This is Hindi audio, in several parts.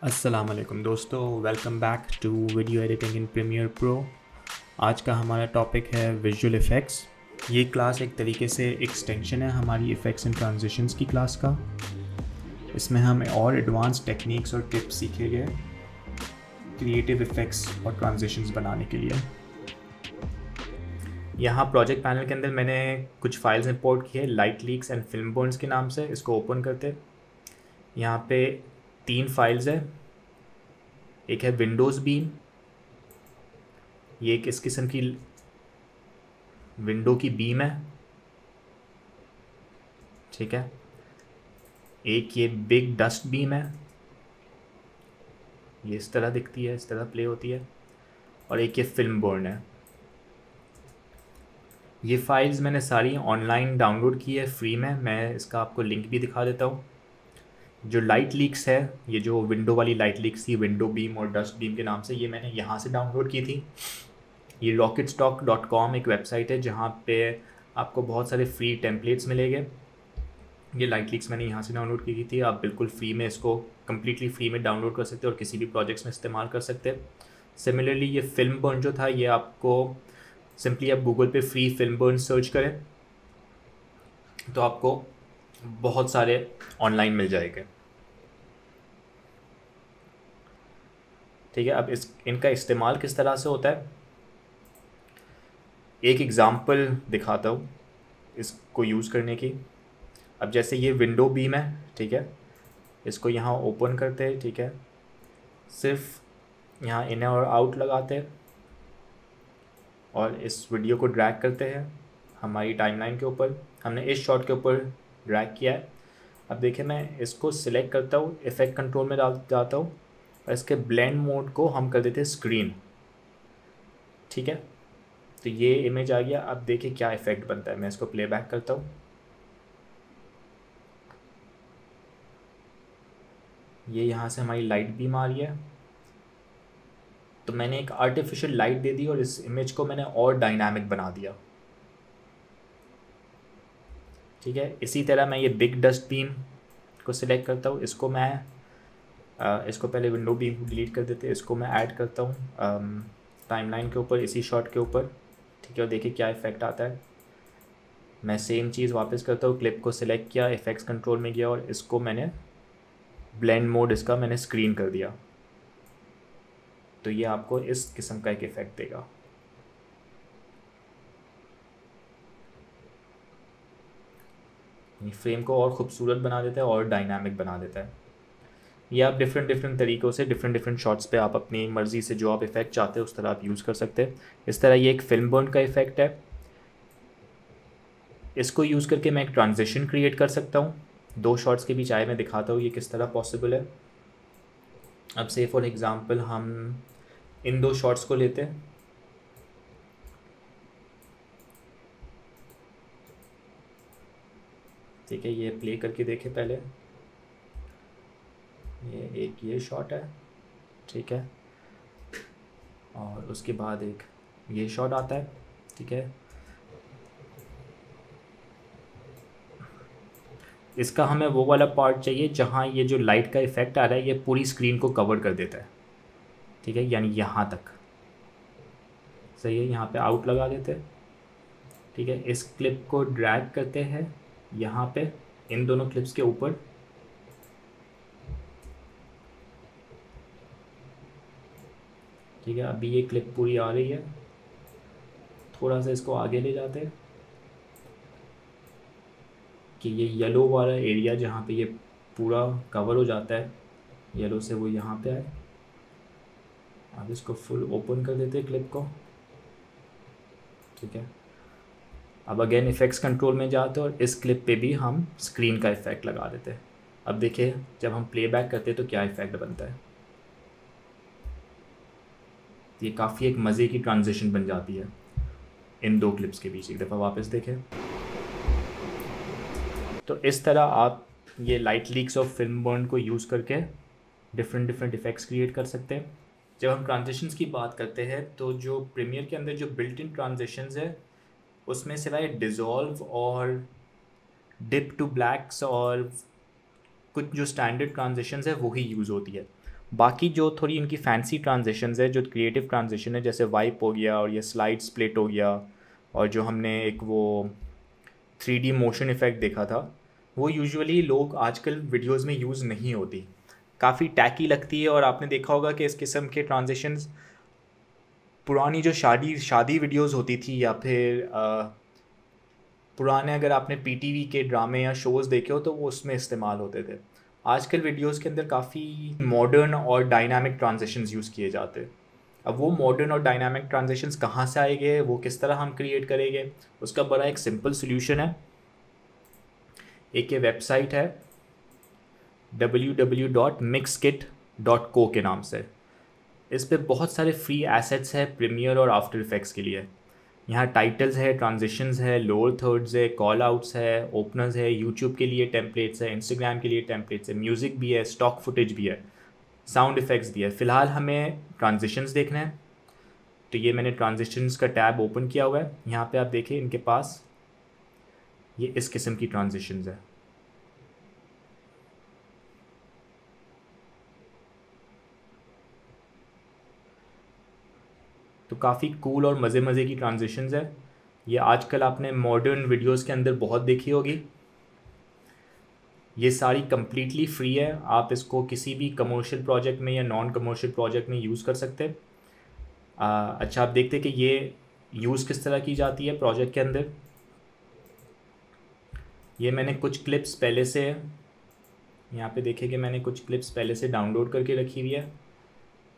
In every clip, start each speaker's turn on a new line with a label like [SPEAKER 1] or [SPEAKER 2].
[SPEAKER 1] अस्सलामुअलैकुम दोस्तों, welcome back to video editing in Premiere Pro. आज का हमारा टॉपिक है विजुअल इफ़ेक्ट्स। ये क्लास एक तरीके से एक्सटेंशन है हमारी इफ़ेक्ट्स एंड ट्रांजिशंस की क्लास का। इसमें हम और एडवांस टेक्निक्स और टिप्स सीखेंगे क्रिएटिव इफ़ेक्ट्स और ट्रांजिशंस बनाने के लिए। यहाँ प्रोजेक्ट पैनल के अंदर मैंने कुछ फाइल्स इंपोर्ट की है, light leaks and film Burns के नाम से। इसको ओपन करते। यहाँ पे 3 फाइल्स है। एक है विंडोज़ बीम, ये एक इस किस्म की विंडो की बीम है, ठीक है। एक ये बिग डस्ट बीम है, ये इस तरह दिखती है, इस तरह प्ले होती है। और एक ये फिल्म बर्न है। ये फाइल्स मैंने सारी ऑनलाइन डाउनलोड की है फ्री में। मैं इसका आपको लिंक भी दिखा देता हूँ। जो लाइट लीक्स है, ये जो विंडो वाली लाइट लीक्स थी, विंडो बीम और डस्ट बीम के नाम से, ये मैंने यहाँ से डाउनलोड की थी। ये rocketstock.com एक वेबसाइट है जहाँ पे आपको बहुत सारे फ्री टेम्पलेट्स मिलेंगे। ये लाइट लीक्स मैंने यहाँ से डाउनलोड की थी। आप बिल्कुल फ्री में इसको कम्प्लीटली फ्री में डाउनलोड कर सकते हैं और किसी भी प्रोजेक्ट्स में इस्तेमाल कर सकते हैं। सिमिलरली ये फिल्म बर्न जो था, ये आपको सिंपली आप गूगल पे फ्री फिल्म बर्न सर्च करें तो आपको बहुत सारे ऑनलाइन मिल जाएंगे, ठीक है। अब इनका इस्तेमाल किस तरह से होता है, एक एग्ज़ाम्पल दिखाता हूँ इसको यूज़ करने की। अब जैसे ये विंडो बीम है, ठीक है, इसको यहाँ ओपन करते हैं, ठीक है। सिर्फ यहाँ इन और आउट लगाते हैं और इस वीडियो को ड्रैग करते हैं हमारी टाइमलाइन के ऊपर। हमने इस शॉट के ऊपर ड्रैग किया है। अब देखिए, मैं इसको सिलेक्ट करता हूँ, इफ़ेक्ट कंट्रोल में जाता हूँ और इसके ब्लेंड मोड को हम कर देते हैं स्क्रीन, ठीक है। तो ये इमेज आ गया। अब देखिए क्या इफ़ेक्ट बनता है। मैं इसको प्लेबैक करता हूँ। ये यहाँ से हमारी लाइट बीम आ रही है, तो मैंने एक आर्टिफिशियल लाइट दे दी और इस इमेज को मैंने और डायनामिक बना दिया, ठीक है। इसी तरह मैं ये बिग डस्ट बीम को सिलेक्ट करता हूँ। इसको मैं इसको पहले विंडो बीम को डिलीट कर देते हैं। इसको मैं ऐड करता हूँ टाइमलाइन के ऊपर, इसी शॉट के ऊपर, ठीक है। और देखिए क्या इफ़ेक्ट आता है। मैं सेम चीज़ वापस करता हूँ, क्लिप को सिलेक्ट किया, इफ़ेक्ट्स कंट्रोल में गया और इसको मैंने ब्लेंड मोड इसका मैंने स्क्रीन कर दिया। तो ये आपको इस किस्म का एक इफ़ेक्ट देगा। ये फ्रेम को और ख़ूबसूरत बना देता है और डायनामिक बना देता है। ये आप डिफरेंट तरीक़ों से डिफरेंट शॉट्स पे आप अपनी मर्ज़ी से जो आप इफ़ेक्ट चाहते हैं उस तरह आप यूज़ कर सकते हैं। इस तरह ये एक फिल्म बर्न का इफ़ेक्ट है। इसको यूज़ करके मैं एक ट्रांजिशन क्रिएट कर सकता हूँ। 2 शॉट्स के बीच आए मैं दिखाता हूँ ये किस तरह पॉसिबल है। अब से फॉर एग्ज़ाम्पल हम इन 2 शॉट्स को लेते हैं, ठीक है। ये प्ले करके देखें पहले। ये शॉट है, ठीक है, और उसके बाद एक ये शॉट आता है, ठीक है। इसका हमें वो वाला पार्ट चाहिए जहाँ ये जो लाइट का इफ़ेक्ट आ रहा है ये पूरी स्क्रीन को कवर कर देता है, ठीक है, यानी यहाँ तक। सही है। यहाँ पे आउट लगा देते हैं, ठीक है। इस क्लिप को ड्रैग करते हैं यहाँ पे इन दोनों क्लिप्स के ऊपर, ठीक है। अभी ये क्लिप पूरी आ रही है। थोड़ा सा इसको आगे ले जाते हैं कि ये येलो वाला एरिया जहाँ पे ये पूरा कवर हो जाता है येलो से, वो यहाँ पे आए। अब इसको फुल ओपन कर देते हैं क्लिप को, ठीक है। अब अगेन इफ़ेक्ट्स कंट्रोल में जाते हैं और इस क्लिप पे भी हम स्क्रीन का इफ़ेक्ट लगा देते हैं। अब देखिए जब हम प्लेबैक करते हैं तो क्या इफ़ेक्ट बनता है। ये काफ़ी एक मज़े की ट्रांजिशन बन जाती है इन 2 क्लिप्स के बीच। एक दफ़ा वापस देखें तो इस तरह आप ये लाइट लीक्स और फिल्म बर्न को यूज़ करके डिफरेंट इफ़ेक्ट्स क्रिएट कर सकते हैं। जब हम ट्रांजिशंस की बात करते हैं तो जो प्रीमियर के अंदर जो बिल्ट इन ट्रांजिशंस है उसमें सिवाय डिज़ोल्व और डिप टू ब्लैक्स और कुछ जो स्टैंडर्ड ट्रांजिशंस है वही यूज़ होती है। बाकी जो थोड़ी इनकी फैंसी ट्रांजिशंस है, जो क्रिएटिव ट्रांजिशन है, जैसे वाइप हो गया और ये स्लाइड स्प्लिट हो गया, और जो हमने एक वो 3D मोशन इफ़ेक्ट देखा था, वो यूजुअली लोग आजकल वीडियोस में यूज़ नहीं होती, काफ़ी टैकी लगती है। और आपने देखा होगा कि इस किस्म के ट्रांजिशंस पुरानी जो शादी शादी वीडियोस होती थी, या फिर पुराने अगर आपने पीटीवी के ड्रामे या शोज़ देखे हो तो वो उसमें इस्तेमाल होते थे। आजकल वीडियोस के अंदर काफ़ी मॉडर्न और डायनामिक ट्रांजिशंस यूज़ किए जाते हैं। अब वो मॉडर्न और डायनामिक ट्रांजिशंस कहाँ से आएंगे, वो किस तरह हम क्रिएट करेंगे, उसका बड़ा एक सिंपल सोल्यूशन है। एक ये वेबसाइट है www.mixkit.co के नाम से। इस पे बहुत सारे फ्री एसेट्स है प्रीमियर और आफ्टर इफेक्ट्स के लिए। यहाँ टाइटल्स है, ट्रांजिशंस है, लोअर थर्ड्स है, कॉल आउट्स है, ओपनर्स है, यूट्यूब के लिए टेम्पलेट्स है, इंस्टाग्राम के लिए टेम्पलेट्स है, म्यूज़िक भी है, स्टॉक फुटेज भी है, साउंड इफ़ेक्ट्स भी है। फ़िलहाल हमें ट्रांजिशंस देखना है, तो ये मैंने ट्रांजिशंस का टैब ओपन किया हुआ है। यहाँ पे आप देखिए इनके पास ये इस किस्म की ट्रांजिशंस है। तो काफ़ी कूल और मज़े मज़े की ट्रांजिशंस है। ये आजकल आपने मॉडर्न वीडियोस के अंदर बहुत देखी होगी। ये सारी कम्प्लीटली फ्री है, आप इसको किसी भी कमर्शियल प्रोजेक्ट में या नॉन कमर्शियल प्रोजेक्ट में यूज़ कर सकते हैं। अच्छा, आप देखते हैं कि ये यूज़ किस तरह की जाती है प्रोजेक्ट के अंदर। ये मैंने कुछ क्लिप्स पहले से, यहाँ पे देखिए कि मैंने कुछ क्लिप्स पहले से डाउनलोड करके रखी हुई है।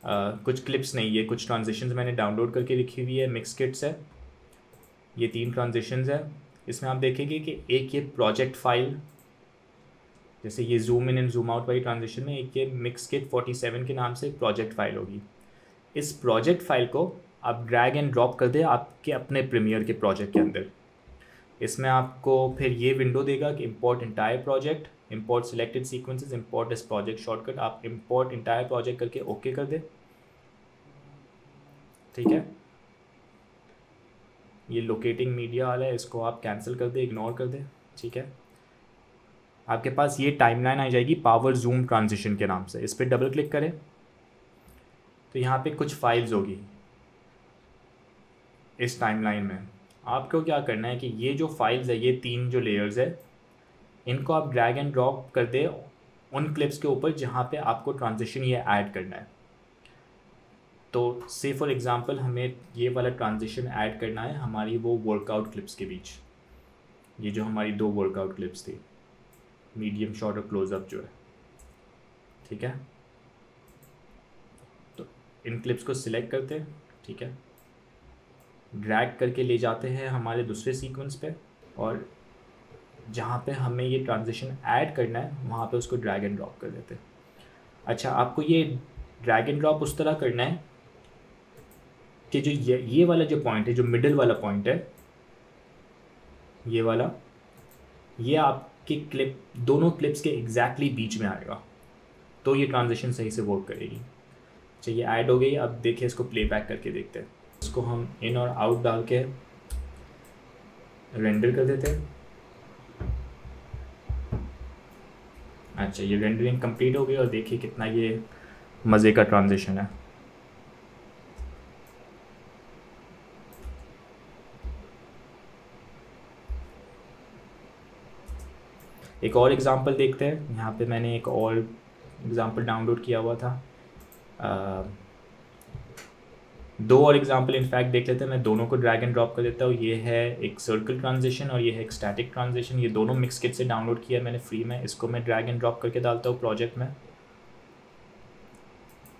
[SPEAKER 1] कुछ क्लिप्स नहीं, ये कुछ ट्रांजिशंस मैंने डाउनलोड करके रखी हुई है, मिक्स किट्स है। ये 3 ट्रांजिशंस है। इसमें आप देखेंगे कि एक ये प्रोजेक्ट फाइल, जैसे ये zoom in and zoom out वाली ट्रांजिशन में, एक ये मिक्स किट 47 के नाम से प्रोजेक्ट फाइल होगी। इस प्रोजेक्ट फाइल को आप ड्रैग एंड ड्रॉप कर दें आपके अपने प्रीमियर के प्रोजेक्ट के अंदर। इसमें आपको फिर ये विंडो देगा कि import entire project, import selected sequences, import इस प्रोजेक्ट शॉर्टकट। आप इंपोर्ट इंटायर प्रोजेक्ट करके ओके कर दें। ठीक है, ये लोकेटिंग मीडिया वाला है, इसको आप कैंसिल कर दें, इग्नोर कर दें। ठीक है, आपके पास ये टाइमलाइन आ जाएगी पावर जूम ट्रांजिशन के नाम से। इस पर डबल क्लिक करें तो यहाँ पे कुछ फाइल्स होगी इस टाइमलाइन में। आपको क्या करना है कि ये जो फाइल्स है, ये 3 जो लेयर्स है, इनको आप ड्रैग एंड ड्रॉप कर दे उन क्लिप्स के ऊपर जहाँ पे आपको ट्रांजिशन ये ऐड करना है। तो से फॉर एग्ज़ाम्पल हमें ये वाला ट्रांजिशन ऐड करना है हमारी वो वर्कआउट क्लिप्स के बीच। ये जो हमारी 2 वर्कआउट क्लिप्स थी, मीडियम शॉट और क्लोज़अप जो है। ठीक है, तो इन क्लिप्स को सिलेक्ट करते हैं। ठीक है, ड्रैग करके ले जाते हैं हमारे दूसरे सीक्वेंस पे, और जहाँ पे हमें ये ट्रांजिशन ऐड करना है वहाँ पे उसको ड्रैग एंड ड्रॉप कर देते हैं। अच्छा, आपको ये ड्रैग एंड ड्रॉप उस तरह करना है कि जो ये वाला जो पॉइंट है, जो मिडिल वाला पॉइंट है, ये वाला, ये आपकी क्लिप, दोनों क्लिप्स के एग्जैक्टली बीच में आएगा, तो ये ट्रांजिशन सही से वर्क करेगी। अच्छा, ये ऐड हो गई। अब देखिए, इसको प्लेबैक करके देखते हैं। इसको हम इन और आउट डाल के रेंडर कर देते हैं। अच्छा, ये रेंडरिंग कंप्लीट हो गई और देखिए कितना ये मज़े का ट्रांजिशन है। एक और एग्ज़ाम्पल देखते हैं। यहाँ पे मैंने एक और एग्ज़ाम्पल डाउनलोड किया हुआ था। 2 और एग्ज़ाम्पल इनफैक्ट देख लेते हैं। मैं दोनों को ड्रैग एंड ड्रॉप कर देता हूँ। ये है एक सर्कल ट्रांजिशन और ये है एक स्टैटिक ट्रांजिशन। ये दोनों मिक्स किट से डाउनलोड किया है मैंने फ्री में। इसको मैं ड्रैग एंड ड्रॉप करके डालता हूँ प्रोजेक्ट में।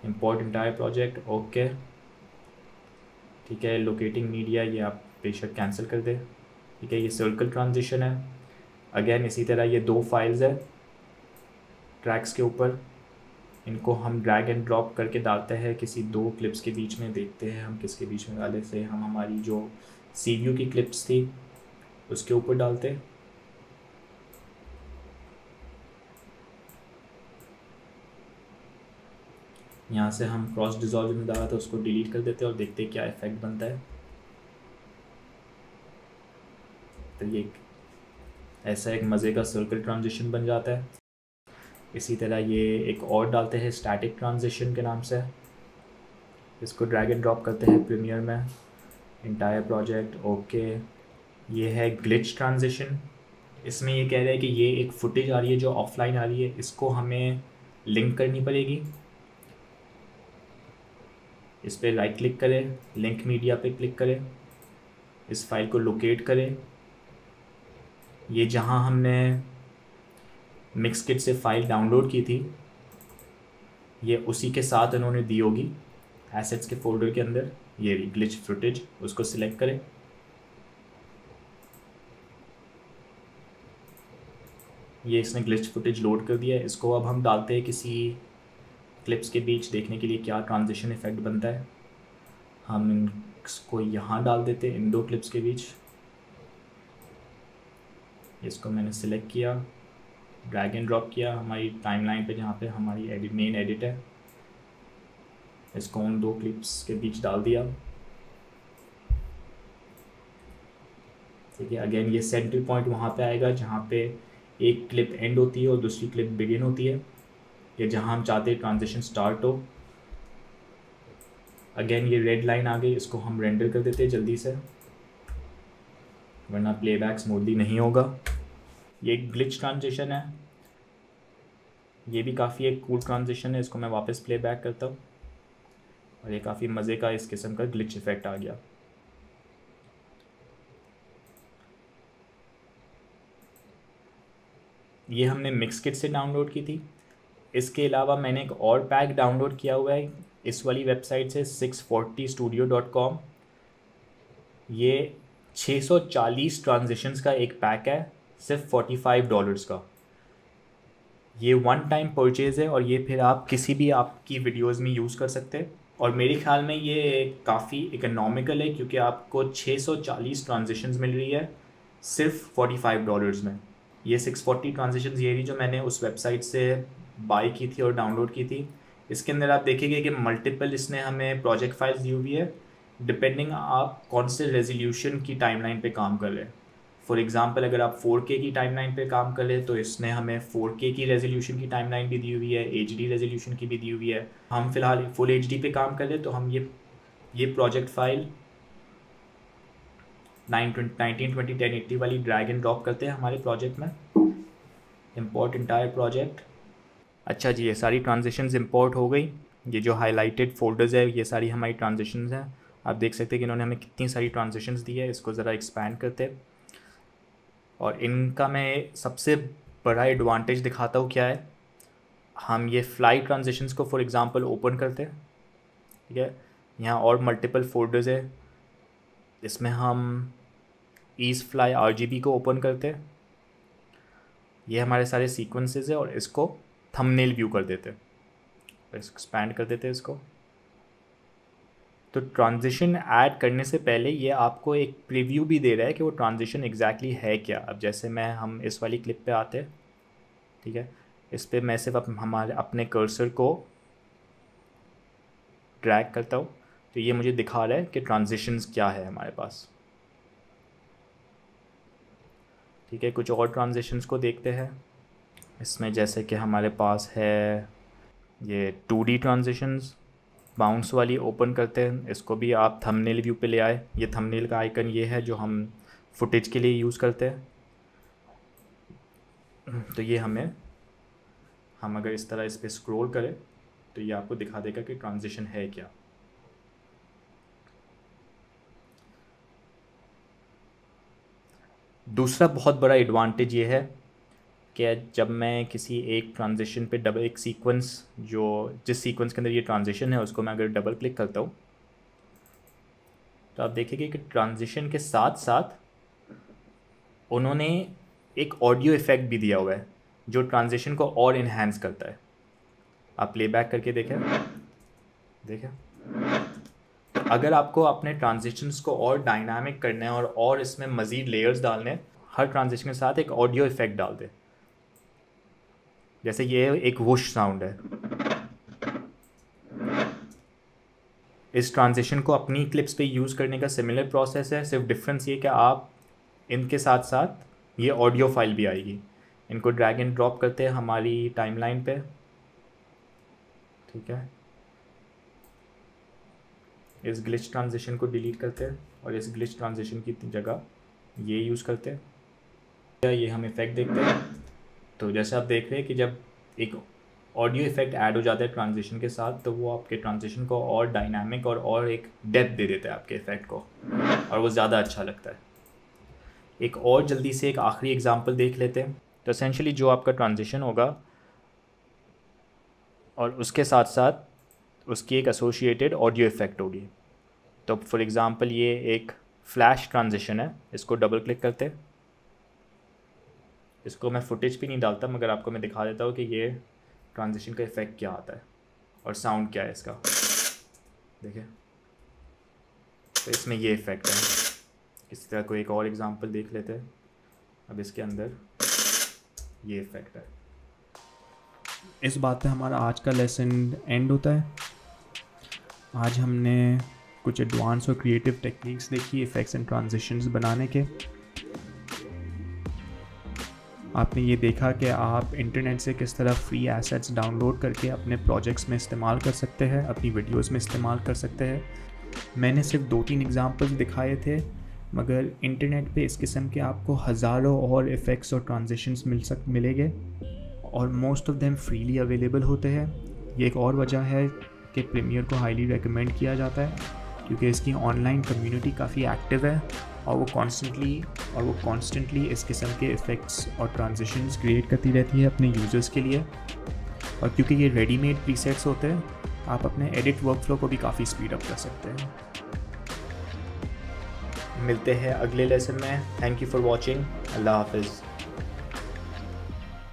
[SPEAKER 1] Import entire project, okay. ठीक है, लोकेटिंग मीडिया ये आप बेशक कैंसिल कर दें। ठीक है, ये सर्कल ट्रांजिशन है। अगेन इसी तरह ये 2 फाइल्स है ट्रैक्स के ऊपर, इनको हम ड्रैग एंड ड्रॉप करके डालते हैं किसी 2 क्लिप्स के बीच में। देखते हैं हम किसके बीच में डाले से। हम हमारी जो सी व्यू की क्लिप्स थी उसके ऊपर डालते हैं। यहाँ से हम क्रॉस डिजॉल्व में डाला था, उसको डिलीट कर देते हैं और देखते हैं क्या इफेक्ट बनता है। तो ये ऐसा एक मज़े का सर्कल ट्रांजिशन बन जाता है। इसी तरह ये एक और डालते हैं स्टैटिक ट्रांजिशन के नाम से, इसको ड्रैग एंड ड्रॉप करते हैं प्रीमियर में, इंटायर प्रोजेक्ट ओके। ये है ग्लिच ट्रांजिशन, इसमें ये कह रहा है कि ये एक फुटेज आ रही है जो ऑफलाइन आ रही है, इसको हमें लिंक करनी पड़ेगी। इस पर राइट क्लिक करें, लिंक मीडिया पे क्लिक करें, इस फाइल को लोकेट करें। ये जहाँ हमने मिक्सकिट से फ़ाइल डाउनलोड की थी ये उसी के साथ उन्होंने दी होगी एसेट्स के फोल्डर के अंदर। ये ग्लिच फुटेज, उसको सिलेक्ट करें। ये इसने ग्लिच फुटेज लोड कर दिया है। इसको अब हम डालते हैं किसी क्लिप्स के बीच देखने के लिए क्या ट्रांजिशन इफेक्ट बनता है। हम इसको यहाँ डाल देते हैं इन दो क्लिप्स के बीच। इसको मैंने सिलेक्ट किया, ड्रैग एंड ड्रॉप किया हमारी टाइमलाइन पे जहाँ पे हमारी मेन एडिट है। इसको उन दो क्लिप्स के बीच डाल दिया। ठीक है, अगेन ये सेंटर पॉइंट वहाँ पे आएगा जहाँ पे एक क्लिप एंड होती है और दूसरी क्लिप बिगिन होती है, या जहाँ हम चाहते हैं ट्रांजिशन स्टार्ट हो। अगेन ये रेड लाइन आ गई, इसको हम रेंडर कर देते हैं जल्दी से, वरना प्लेबैक स्मूथली नहीं होगा। ये एक ग्लिच ट्रांजिशन है, ये भी काफ़ी एक कूल ट्रांजिशन है। इसको मैं वापस प्लेबैक करता हूँ और ये काफ़ी मज़े का इस किस्म का ग्लिच इफेक्ट आ गया। ये हमने मिक्सकिट से डाउनलोड की थी। इसके अलावा मैंने एक और पैक डाउनलोड किया हुआ है इस वाली वेबसाइट से 640studio.com। ये 640 ट्रांजिशंस का एक पैक है, सिर्फ $45 का। ये वन टाइम परचेज़ है और ये फिर आप किसी भी आपकी वीडियोस में यूज़ कर सकते हैं। और मेरे ख्याल में ये काफ़ी इकोनॉमिकल है क्योंकि आपको 640 ट्रांजिशंस मिल रही है सिर्फ $45 में। ये 640 ट्रांजिशंस ये भी जो मैंने उस वेबसाइट से बाई की थी और डाउनलोड की थी। इसके अंदर आप देखेंगे कि मल्टीपल इसने हमें प्रोजेक्ट फाइल्स दी हुई है, डिपेंडिंग आप कौन से रेजोल्यूशन की टाइमलाइन पे काम कर रहे हैं। फॉर एग्जांपल अगर आप 4K की टाइमलाइन पे काम कर रहे तो इसने हमें 4K की रेजोल्यूशन की टाइमलाइन भी दी हुई है, HD रेजोल्यूशन की भी दी हुई है। हम फिलहाल फुल HD पे काम कर रहे तो हम ये प्रोजेक्ट फाइल 1920 1080 वाली ड्रैग एंड ड्रॉप करते हैं हमारे प्रोजेक्ट में, इंपोर्ट इंटायर प्रोजेक्ट। अच्छा जी, ये सारी ट्रांजिशंस इंपोर्ट हो गई। ये जो हाईलाइटेड फोल्डर्स है ये सारी हमारी ट्रांजिशंस हैं। आप देख सकते हैं कि इन्होंने हमें कितनी सारी ट्रांजिशंस दी है। इसको ज़रा एक्सपैंड करते हैं और इनका मैं सबसे बड़ा एडवांटेज दिखाता हूँ क्या है। हम ये फ्लाई ट्रांजिशंस को फॉर एग्जांपल ओपन करते हैं, ठीक है। यहाँ और मल्टीपल फोल्डर्स है, इसमें हम ईज फ्लाई RGB को ओपन करते हैं। ये हमारे सारे सीक्वेंसेस है और इसको थंबनेल व्यू कर देते हैं, एक्सपैंड कर देते हैं इसको। तो ट्रांजिशन ऐड करने से पहले ये आपको एक प्रीव्यू भी दे रहा है कि वो ट्रांजिशन एग्जैक्टली है क्या। अब जैसे हम इस वाली क्लिप पे आते हैं, ठीक है, इस पर मैं सिर्फ हमारे अपने कर्सर को ड्रैग करता हूँ तो ये मुझे दिखा रहा है कि ट्रांजिशंस क्या है हमारे पास। ठीक है, कुछ और ट्रांजिशंस को देखते हैं। इसमें जैसे कि हमारे पास है ये 2D ट्रांजिशंस, बाउंस वाली ओपन करते हैं। इसको भी आप थंबनेल व्यू पे ले आए। ये थंबनेल का आइकन ये है जो हम फुटेज के लिए यूज़ करते हैं। तो ये हम अगर इस तरह इस पर स्क्रॉल करें तो ये आपको दिखा देगा कि ट्रांजिशन है क्या। दूसरा बहुत बड़ा एडवांटेज ये है कि जब मैं किसी एक ट्रांजिशन पे एक सीक्वेंस जिस सीक्वेंस के अंदर ये ट्रांजिशन है उसको मैं अगर डबल क्लिक करता हूँ तो आप देखेंगे कि ट्रांजिशन के साथ साथ उन्होंने एक ऑडियो इफ़ेक्ट भी दिया हुआ है जो ट्रांजिशन को और इन्हेंस करता है। आप प्लेबैक करके देखें। अगर आपको अपने ट्रांजिशंस को और डायनामिक करना है और इसमें मज़ीद लेयर्स डालने हैं, हर ट्रांजिशन के साथ एक ऑडियो इफ़ेक्ट डाल दें। जैसे ये एक वुश साउंड है। इस ट्रांजिशन को अपनी क्लिप्स पे यूज़ करने का सिमिलर प्रोसेस है, सिर्फ डिफरेंस ये कि आप इनके साथ साथ ये ऑडियो फाइल भी आएगी। इनको ड्रैग एंड ड्रॉप करते हैं हमारी टाइमलाइन पे, ठीक है। इस ग्लिच ट्रांजिशन को डिलीट करते हैं और इस ग्लिच ट्रांजिशन की जगह ये यूज़ करते हैं। ये हम इफ़ेक्ट देखते हैं, तो जैसे आप देख रहे हैं कि जब एक ऑडियो इफ़ेक्ट ऐड हो जाता है ट्रांजिशन के साथ, तो वो आपके ट्रांजिशन को और डायनामिक और एक डेप्थ दे देता है आपके इफ़ेक्ट को, और वो ज़्यादा अच्छा लगता है। एक और जल्दी से एक आखिरी एग्जांपल देख लेते हैं। तो एसेंशियली जो आपका ट्रांजिशन होगा और उसके साथ साथ उसकी एक एसोसिएटेड ऑडियो इफ़ेक्ट होगी। तो फॉर एग्ज़ाम्पल ये एक फ्लैश ट्रांजिशन है, इसको डबल क्लिक करते हैं। इसको मैं फुटेज भी नहीं डालता, मगर आपको मैं दिखा देता हूँ कि ये ट्रांजिशन का इफ़ेक्ट क्या आता है और साउंड क्या है इसका, देखिए। तो इसमें ये इफ़ेक्ट है। इसी तरह कोई एक और एग्जांपल देख लेते हैं। अब इसके अंदर ये इफ़ेक्ट है।
[SPEAKER 2] इस बात पे हमारा आज का लेसन एंड होता है। आज हमने कुछ एडवांस और क्रिएटिव टेक्निक्स देखी इफ़ेक्ट्स एंड ट्रांजिशंस बनाने के। आपने ये देखा कि आप इंटरनेट से किस तरह फ्री एसेट्स डाउनलोड करके अपने प्रोजेक्ट्स में इस्तेमाल कर सकते हैं, अपनी वीडियोस में इस्तेमाल कर सकते हैं। मैंने सिर्फ 2-3 एग्जांपल्स दिखाए थे, मगर इंटरनेट पे इस किस्म के आपको हज़ारों और इफ़ेक्ट्स और ट्रांजिशंस मिलेंगे और most of them freely available होते हैं। ये एक और वजह है कि प्रीमियर को हाईली रेकमेंड किया जाता है, क्योंकि इसकी ऑनलाइन कम्युनिटी काफ़ी एक्टिव है और वो कॉन्स्टेंटली इस किस्म के इफ़ेक्ट्स और ट्रांजिशंस क्रिएट करती रहती है अपने यूज़र्स के लिए। और क्योंकि ये रेडीमेड प्रीसेट्स होते हैं, आप अपने एडिट वर्कफ्लो को भी काफ़ी स्पीड अप कर सकते हैं।
[SPEAKER 1] मिलते हैं अगले लेसन में। Thank you for watching. अल्लाह हाफिज़।